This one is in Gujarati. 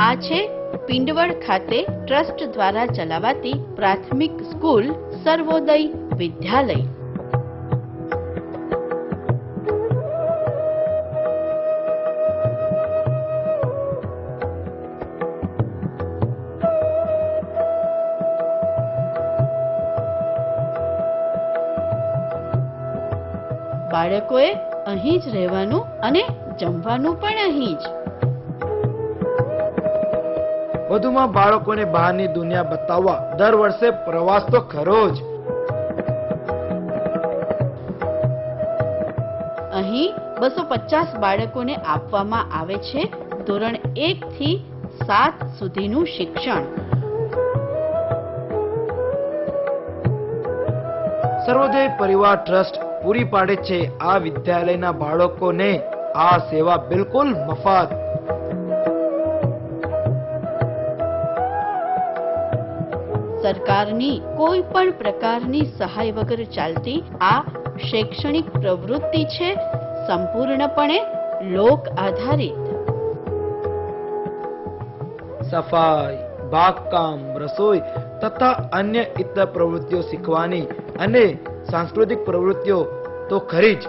આ છે પિંડવડ ખાતે ટ્રસ્ટ દ્વારા ચલાવાતી પ્રાથમિક સ્કૂલ સર્વોદય વિદ્યાલય. બાળકોએ અહીં જ રહેવાનું અને જમવાનું પણ અહીં જ. વધુમાં બાળકોને બહારની દુનિયા બતાવવા દર વર્ષે પ્રવાસ તો ખરો જ. અહીં 250 બાળકોને આપવામાં આવે છે ધોરણ 1 થી 7 સુધીનું શિક્ષણ. સર્વોદય પરિવાર ટ્રસ્ટ પૂરી પાડે છે આ વિદ્યાલયના બાળકોને આ સેવા બિલકુલ મફત. સરકારની કોઈ પણ પ્રકારની સહાય વગર ચાલતી આ શૈક્ષણિક પ્રવૃત્તિ છે સંપૂર્ણપણે લોક આધારિત. સફાઈ, બાગકામ, રસોઈ તથા અન્ય ઇતર પ્રવૃત્તિઓ શીખવાની અને સાંસ્કૃતિક પ્રવૃત્તિઓ તો ખરી જ.